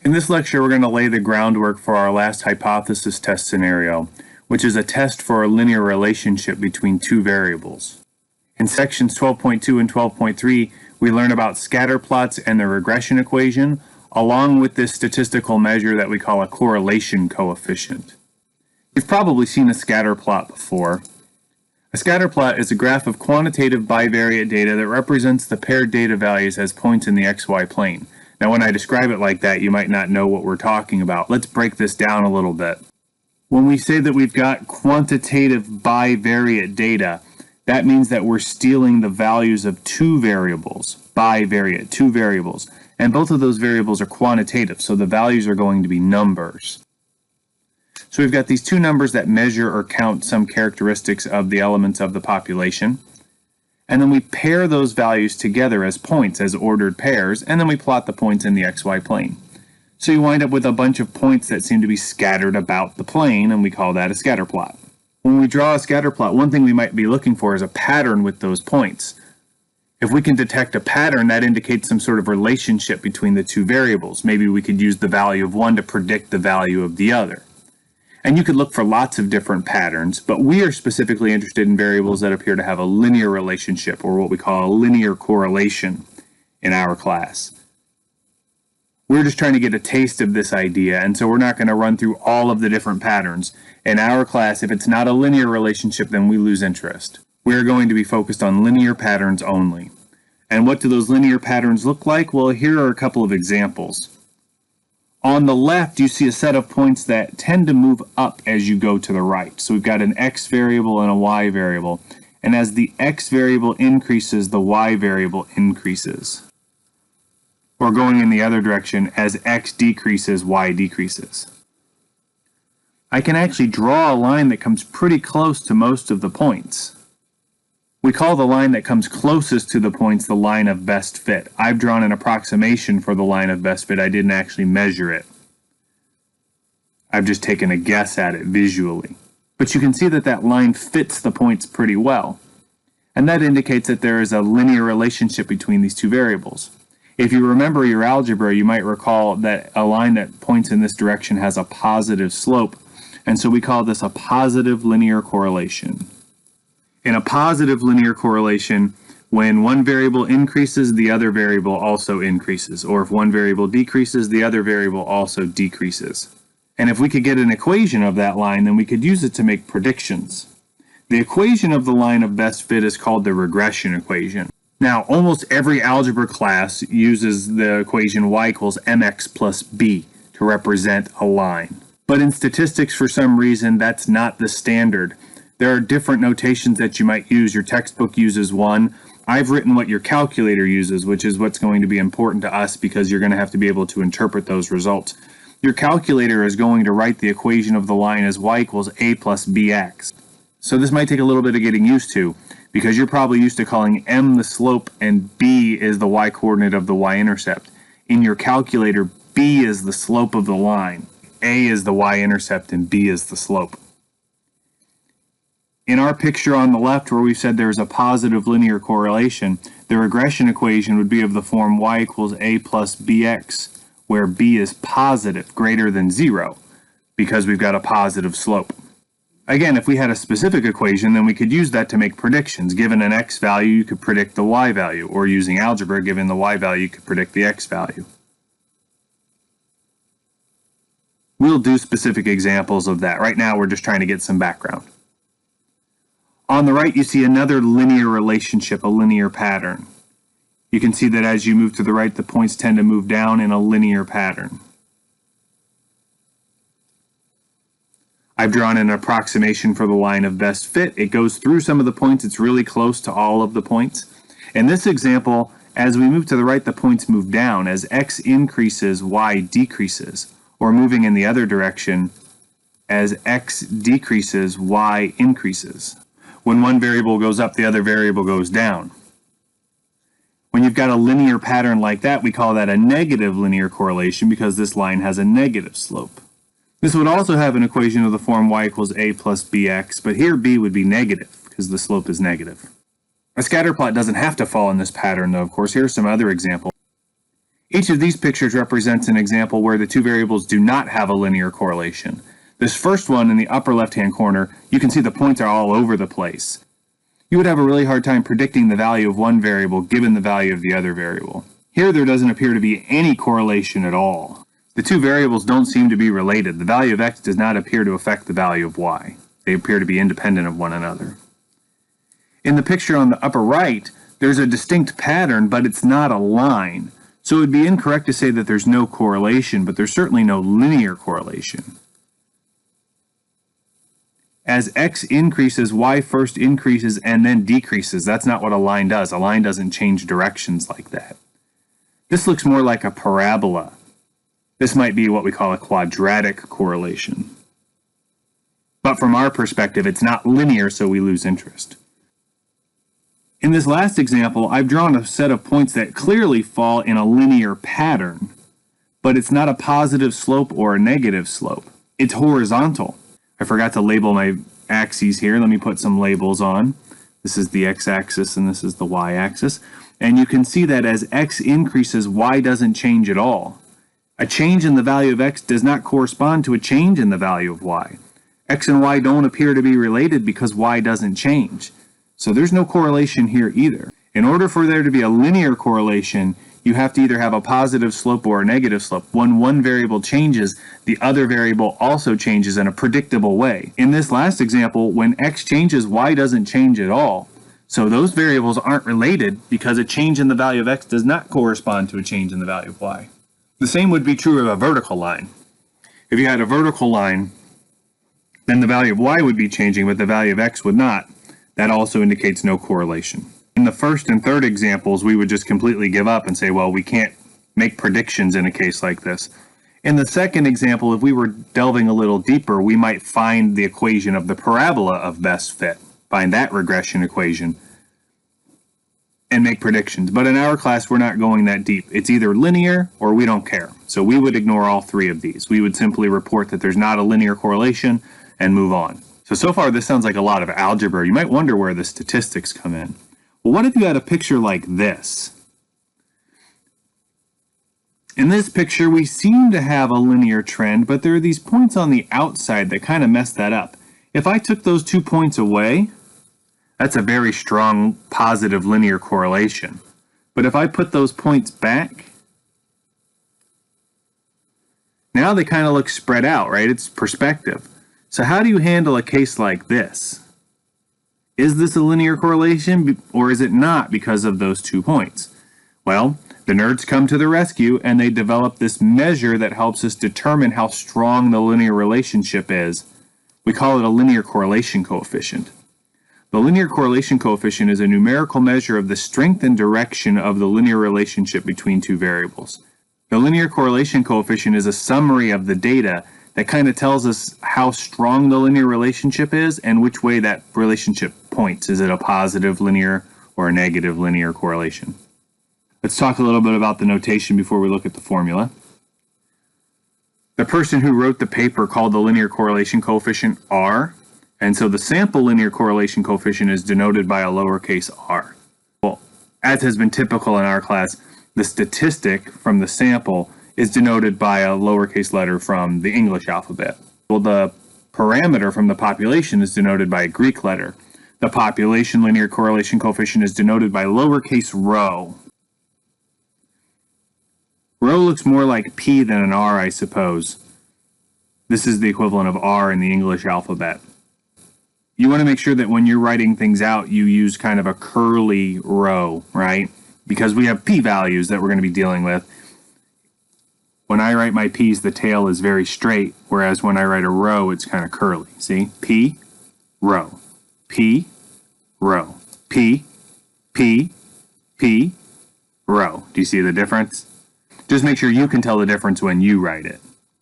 In this lecture, we're going to lay the groundwork for our last hypothesis test scenario, which is a test for a linear relationship between two variables. In sections 12.2 and 12.3, we learn about scatter plots and the regression equation, along with this statistical measure that we call a correlation coefficient. You've probably seen a scatter plot before. A scatter plot is a graph of quantitative bivariate data that represents the paired data values as points in the xy plane. Now, when I describe it like that, you might not know what we're talking about. Let's break this down a little bit. When we say that we've got quantitative bivariate data, that means that we're stealing the values of two variables, bivariate, two variables. And both of those variables are quantitative, so the values are going to be numbers. So we've got these two numbers that measure or count some characteristics of the elements of the population. And then we pair those values together as points, as ordered pairs, and then we plot the points in the xy plane. So you wind up with a bunch of points that seem to be scattered about the plane, and we call that a scatter plot. When we draw a scatter plot, one thing we might be looking for is a pattern with those points. If we can detect a pattern, that indicates some sort of relationship between the two variables. Maybe we could use the value of one to predict the value of the other. And you could look for lots of different patterns, but we are specifically interested in variables that appear to have a linear relationship, or what we call a linear correlation in our class. We're just trying to get a taste of this idea, and so we're not going to run through all of the different patterns. In our class, if it's not a linear relationship, then we lose interest. We're going to be focused on linear patterns only. And what do those linear patterns look like? Well, here are a couple of examples. On the left, you see a set of points that tend to move up as you go to the right. So we've got an x variable and a y variable. And as the x variable increases, the y variable increases. Or going in the other direction, as x decreases, y decreases. I can actually draw a line that comes pretty close to most of the points. We call the line that comes closest to the points the line of best fit. I've drawn an approximation for the line of best fit. I didn't actually measure it. I've just taken a guess at it visually. But you can see that that line fits the points pretty well. And that indicates that there is a linear relationship between these two variables. If you remember your algebra, you might recall that a line that points in this direction has a positive slope. And so we call this a positive linear correlation. In a positive linear correlation, when one variable increases, the other variable also increases. Or if one variable decreases, the other variable also decreases. And if we could get an equation of that line, then we could use it to make predictions. The equation of the line of best fit is called the regression equation. Now, almost every algebra class uses the equation y equals mx plus b to represent a line. But in statistics, for some reason, that's not the standard. There are different notations that you might use. Your textbook uses one. I've written what your calculator uses, which is what's going to be important to us because you're going to have to be able to interpret those results. Your calculator is going to write the equation of the line as y equals a plus bx. So this might take a little bit of getting used to because you're probably used to calling m the slope and b is the y-coordinate of the y-intercept. In your calculator, b is the slope of the line, a is the y-intercept, and b is the slope. In our picture on the left where we said there's a positive linear correlation, the regression equation would be of the form y equals a plus bx, where b is positive, greater than 0, because we've got a positive slope. Again, if we had a specific equation, then we could use that to make predictions. Given an x value, you could predict the y value, or using algebra, given the y value, you could predict the x value. We'll do specific examples of that. Right now, we're just trying to get some background. On the right, you see another linear relationship, a linear pattern. You can see that as you move to the right, the points tend to move down in a linear pattern. I've drawn an approximation for the line of best fit. It goes through some of the points. It's really close to all of the points. In this example, as we move to the right, the points move down. As x increases, y decreases. Or moving in the other direction, as x decreases, y increases. When one variable goes up, the other variable goes down. When you've got a linear pattern like that, we call that a negative linear correlation because this line has a negative slope. This would also have an equation of the form y equals a plus bx, but here b would be negative because the slope is negative. A scatter plot doesn't have to fall in this pattern, though, of course. Here's some other examples. Each of these pictures represents an example where the two variables do not have a linear correlation. This first one in the upper left-hand corner, you can see the points are all over the place. You would have a really hard time predicting the value of one variable given the value of the other variable. Here there doesn't appear to be any correlation at all. The two variables don't seem to be related. The value of x does not appear to affect the value of y. They appear to be independent of one another. In the picture on the upper right, there's a distinct pattern, but it's not a line. So it would be incorrect to say that there's no correlation, but there's certainly no linear correlation. As x increases, y first increases and then decreases. That's not what a line does. A line doesn't change directions like that. This looks more like a parabola. This might be what we call a quadratic correlation. But from our perspective, it's not linear, so we lose interest. In this last example, I've drawn a set of points that clearly fall in a linear pattern, but it's not a positive slope or a negative slope. It's horizontal. I forgot to label my axes here. Let me put some labels on. This is the x-axis and this is the y-axis. And you can see that as x increases, y doesn't change at all. A change in the value of x does not correspond to a change in the value of y. X and y don't appear to be related because y doesn't change. So there's no correlation here either. In order for there to be a linear correlation, you have to either have a positive slope or a negative slope. When one variable changes, the other variable also changes in a predictable way. In this last example, when x changes, y doesn't change at all. So those variables aren't related because a change in the value of x does not correspond to a change in the value of y. The same would be true of a vertical line. If you had a vertical line, then the value of y would be changing, but the value of x would not. That also indicates no correlation. In the first and third examples, we would just completely give up and say, well, we can't make predictions in a case like this. In the second example, if we were delving a little deeper, we might find the equation of the parabola of best fit, find that regression equation, and make predictions. But in our class, we're not going that deep. It's either linear or we don't care. So we would ignore all three of these. We would simply report that there's not a linear correlation and move on. So far this sounds like a lot of algebra. You might wonder where the statistics come in. Well, what if you had a picture like this? In this picture, we seem to have a linear trend, but there are these points on the outside that kind of mess that up. If I took those 2 points away, that's a very strong positive linear correlation. But if I put those points back, now they kind of look spread out, right? It's perspective. So how do you handle a case like this? Is this a linear correlation or is it not because of those 2 points? Well, the nerds come to the rescue and they develop this measure that helps us determine how strong the linear relationship is. We call it a linear correlation coefficient. The linear correlation coefficient is a numerical measure of the strength and direction of the linear relationship between two variables. The linear correlation coefficient is a summary of the data that kind of tells us how strong the linear relationship is and which way that relationship points. Is it a positive linear or a negative linear correlation? Let's talk a little bit about the notation before we look at the formula. The person who wrote the paper called the linear correlation coefficient R, and so the sample linear correlation coefficient is denoted by a lowercase r. Well, as has been typical in our class, the statistic from the sample is denoted by a lowercase letter from the English alphabet. Well, the parameter from the population is denoted by a Greek letter. The population linear correlation coefficient is denoted by lowercase rho. Rho looks more like P than an R, I suppose. This is the equivalent of R in the English alphabet. You want to make sure that when you're writing things out, you use kind of a curly row, right? Because we have P values that we're going to be dealing with. When I write my P's, the tail is very straight, whereas when I write a row, it's kind of curly. See? P, row. P, row. P, P, P, row. Do you see the difference? Just make sure you can tell the difference when you write it.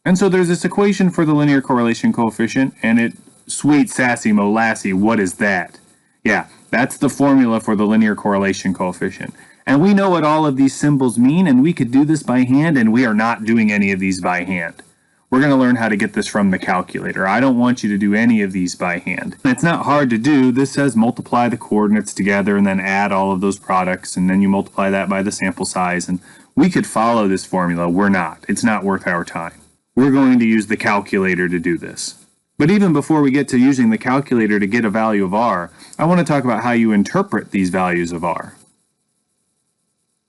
And so there's this equation for the linear correlation coefficient, and it, sweet sassy molassie, what is that? Yeah, that's the formula for the linear correlation coefficient. And we know what all of these symbols mean, and we could do this by hand, and we are not doing any of these by hand. We're going to learn how to get this from the calculator. I don't want you to do any of these by hand. It's not hard to do. This says multiply the coordinates together and then add all of those products, and then you multiply that by the sample size, and We could follow this formula. We're not. It's not worth our time. We're going to use the calculator to do this. But even before we get to using the calculator to get a value of R, I want to talk about how you interpret these values of R.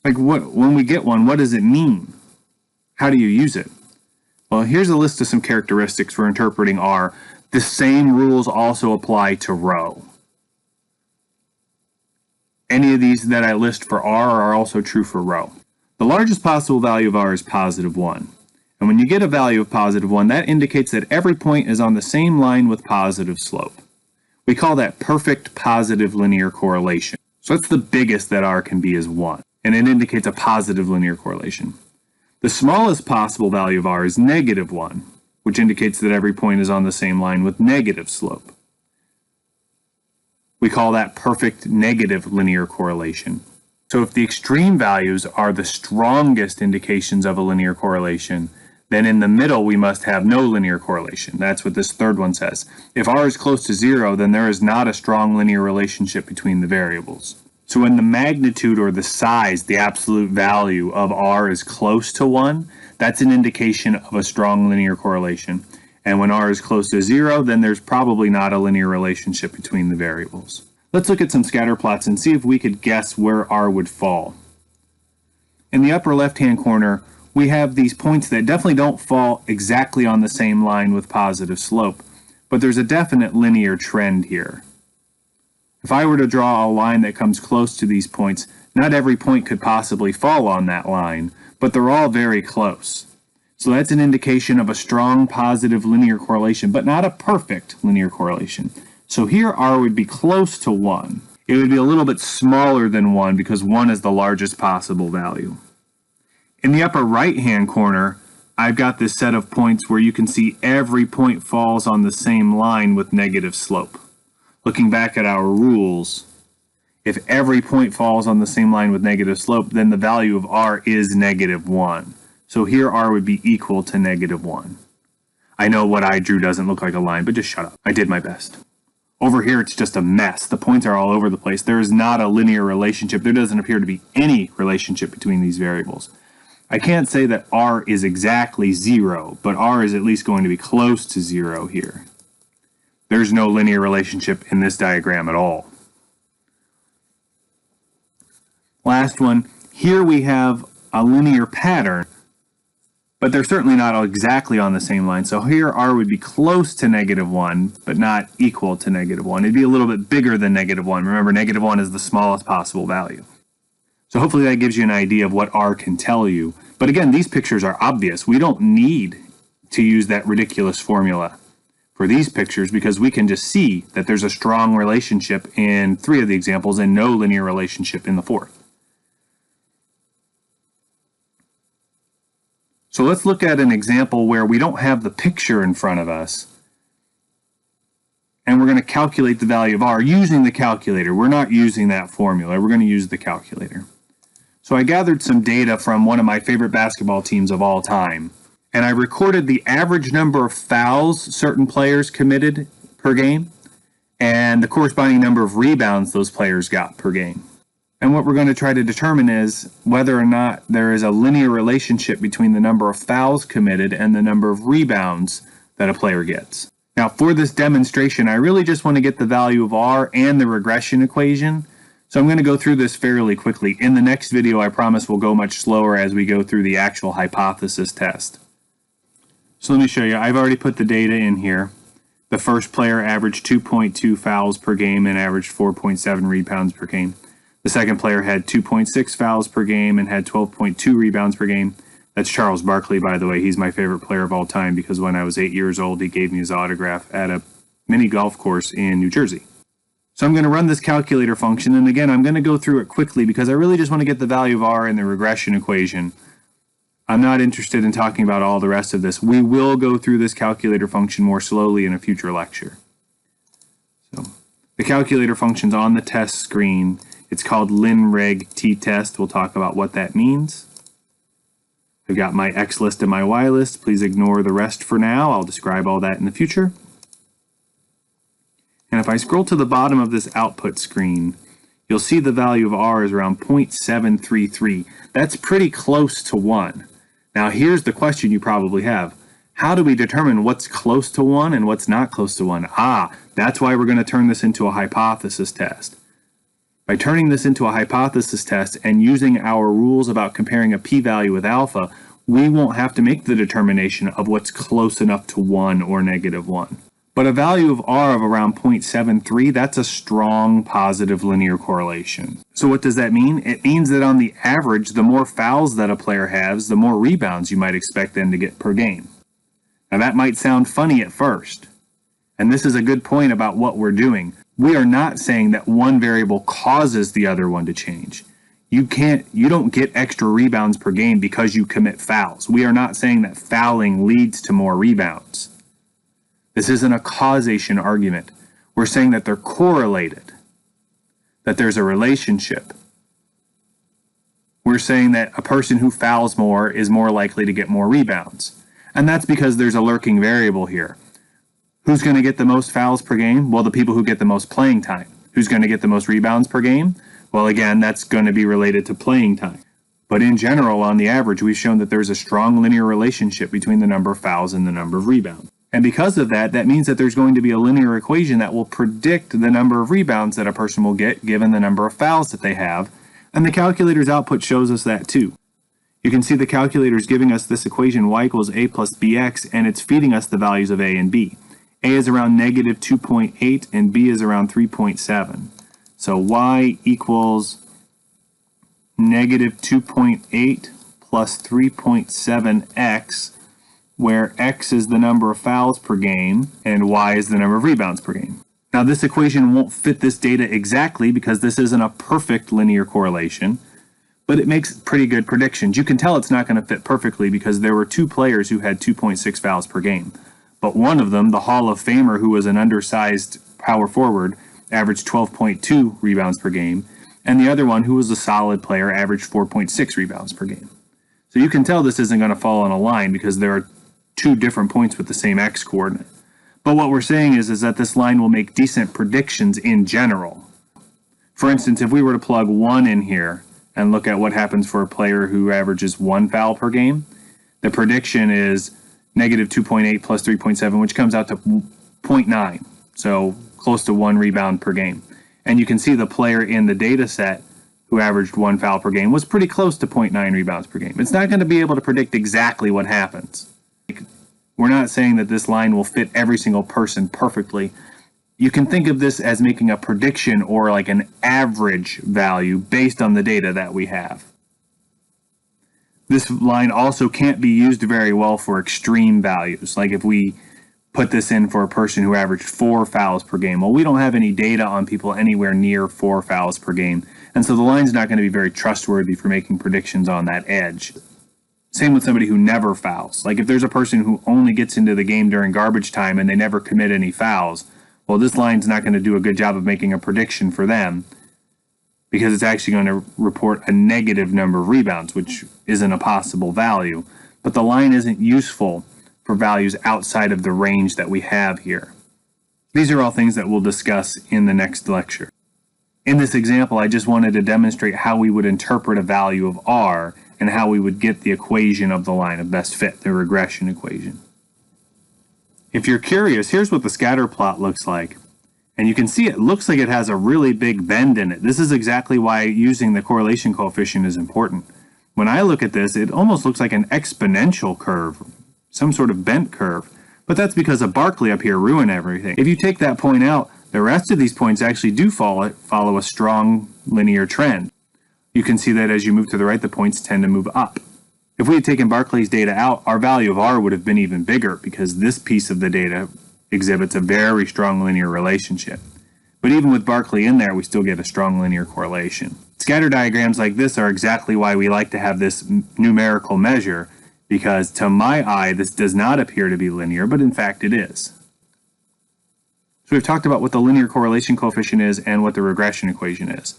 Like when we get one, what does it mean? How do you use it? Well, here's a list of some characteristics for interpreting R. The same rules also apply to rho. Any of these that I list for R are also true for rho. The largest possible value of R is positive 1. And when you get a value of positive 1, that indicates that every point is on the same line with positive slope. We call that perfect positive linear correlation. So that's the biggest that R can be is 1, and it indicates a positive linear correlation. The smallest possible value of R is negative 1, which indicates that every point is on the same line with negative slope. We call that perfect negative linear correlation. So if the extreme values are the strongest indications of a linear correlation, then in the middle we must have no linear correlation. That's what this third one says. If R is close to 0, then there is not a strong linear relationship between the variables. So when the magnitude or the size, the absolute value of R is close to 1, that's an indication of a strong linear correlation. And when R is close to 0, then there's probably not a linear relationship between the variables. Let's look at some scatter plots and see if we could guess where R would fall. In the upper left-hand corner, we have these points that definitely don't fall exactly on the same line with positive slope, but there's a definite linear trend here. If I were to draw a line that comes close to these points, not every point could possibly fall on that line, but they're all very close. So that's an indication of a strong positive linear correlation, but not a perfect linear correlation. So here R would be close to 1. It would be a little bit smaller than 1 because 1 is the largest possible value. In the upper right-hand corner, I've got this set of points where you can see every point falls on the same line with negative slope. Looking back at our rules, if every point falls on the same line with negative slope, then the value of R is negative 1. So here R would be equal to negative 1. I know what I drew doesn't look like a line, but just shut up. I did my best. Over here, it's just a mess. The points are all over the place. There is not a linear relationship. There doesn't appear to be any relationship between these variables. I can't say that R is exactly 0, but R is at least going to be close to 0 here. There's no linear relationship in this diagram at all. Last one, here we have a linear pattern, but they're certainly not exactly on the same line. So here R would be close to negative 1, but not equal to negative 1. It'd be a little bit bigger than negative 1. Remember, negative 1 is the smallest possible value. So hopefully that gives you an idea of what R can tell you. But again, these pictures are obvious. We don't need to use that ridiculous formula for these pictures because we can just see that there's a strong relationship in 3 of the examples and no linear relationship in the 4th. So let's look at an example where we don't have the picture in front of us, and we're going to calculate the value of R using the calculator. We're not using that formula. We're going to use the calculator. So I gathered some data from one of my favorite basketball teams of all time, and I recorded the average number of fouls certain players committed per game and the corresponding number of rebounds those players got per game. And what we're going to try to determine is whether or not there is a linear relationship between the number of fouls committed and the number of rebounds that a player gets. Now, for this demonstration, I really just want to get the value of R and the regression equation. So I'm going to go through this fairly quickly. In the next video, I promise we'll go much slower as we go through the actual hypothesis test. So let me show you. I've already put the data in here. The first player averaged 2.2 fouls per game and averaged 4.7 rebounds per game. The second player had 2.6 fouls per game and had 12.2 rebounds per game. That's Charles Barkley, by the way. He's my favorite player of all time because when I was 8 years old, he gave me his autograph at a mini golf course in New Jersey. So I'm going to run this calculator function, and again, I'm going to go through it quickly because I really just want to get the value of R in the regression equation. I'm not interested in talking about all the rest of this. We will go through this calculator function more slowly in a future lecture. So the calculator function's on the test screen. It's called linreg t-test. We'll talk about what that means. I've got my X list and my Y list. Please ignore the rest for now. I'll describe all that in the future. And if I scroll to the bottom of this output screen, you'll see the value of R is around 0.733. That's pretty close to 1. Now here's the question you probably have. How do we determine what's close to 1 and what's not close to 1? That's why we're going to turn this into a hypothesis test. By turning this into a hypothesis test and using our rules about comparing a p-value with alpha, we won't have to make the determination of what's close enough to 1 or -1. But a value of R of around 0.73, that's a strong positive linear correlation. So what does that mean? It means that on the average, the more fouls that a player has, the more rebounds you might expect them to get per game. Now that might sound funny at first, and this is a good point about what we're doing. We are not saying that one variable causes the other one to change. You don't get extra rebounds per game because you commit fouls. We are not saying that fouling leads to more rebounds. This isn't a causation argument. We're saying that they're correlated, that there's a relationship. We're saying that a person who fouls more is more likely to get more rebounds. And that's because there's a lurking variable here. Who's going to get the most fouls per game? Well, the people who get the most playing time. Who's going to get the most rebounds per game? Well, again, that's going to be related to playing time. But in general, on the average, we've shown that there's a strong linear relationship between the number of fouls and the number of rebounds. And because of that, that means that there's going to be a linear equation that will predict the number of rebounds that a person will get given the number of fouls that they have. And the calculator's output shows us that too. You can see the calculator is giving us this equation y equals a plus bx, and it's feeding us the values of a and b. A is around -2.8 and b is around 3.7. So y equals -2.8 plus 3.7x, where x is the number of fouls per game and y is the number of rebounds per game. Now this equation won't fit this data exactly because this isn't a perfect linear correlation, but it makes pretty good predictions. You can tell it's not going to fit perfectly because there were 2 players who had 2.6 fouls per game. But one of them, the Hall of Famer, who was an undersized power forward, averaged 12.2 rebounds per game, and the other one, who was a solid player, averaged 4.6 rebounds per game. So you can tell this isn't going to fall on a line because there are 2 different points with the same x coordinate. But what we're saying is that this line will make decent predictions in general. For instance, if we were to plug 1 in here and look at what happens for a player who averages 1 foul per game, the prediction is -2.8 plus 3.7, which comes out to 0.9, so close to 1 rebound per game. And you can see the player in the data set who averaged 1 foul per game was pretty close to 0.9 rebounds per game. It's not going to be able to predict exactly what happens. We're not saying that this line will fit every single person perfectly. You can think of this as making a prediction or like an average value based on the data that we have. This line also can't be used very well for extreme values. Like if we put this in for a person who averaged 4 fouls per game. Well, we don't have any data on people anywhere near 4 fouls per game. And so the line's not going to be very trustworthy for making predictions on that edge. Same with somebody who never fouls. Like if there's a person who only gets into the game during garbage time and they never commit any fouls, well, this line's not going to do a good job of making a prediction for them because it's actually going to report a negative number of rebounds, which isn't a possible value. But the line isn't useful for values outside of the range that we have here. These are all things that we'll discuss in the next lecture. In this example, I just wanted to demonstrate how we would interpret a value of R and how we would get the equation of the line of best fit, the regression equation. If you're curious, here's what the scatter plot looks like. And you can see it looks like it has a really big bend in it. This is exactly why using the correlation coefficient is important. When I look at this, it almost looks like an exponential curve, some sort of bent curve. But that's because of Barkley up here ruined everything. If you take that point out, the rest of these points actually do follow a strong linear trend. You can see that as you move to the right, the points tend to move up. If we had taken Barkley's data out, our value of R would have been even bigger because this piece of the data exhibits a very strong linear relationship. But even with Barkley in there, we still get a strong linear correlation. Scatter diagrams like this are exactly why we like to have this numerical measure, because to my eye, this does not appear to be linear, but in fact it is. So we've talked about what the linear correlation coefficient is and what the regression equation is.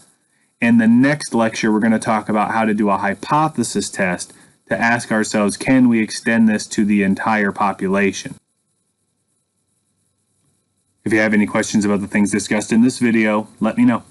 In the next lecture, we're going to talk about how to do a hypothesis test to ask ourselves, can we extend this to the entire population? If you have any questions about the things discussed in this video, let me know.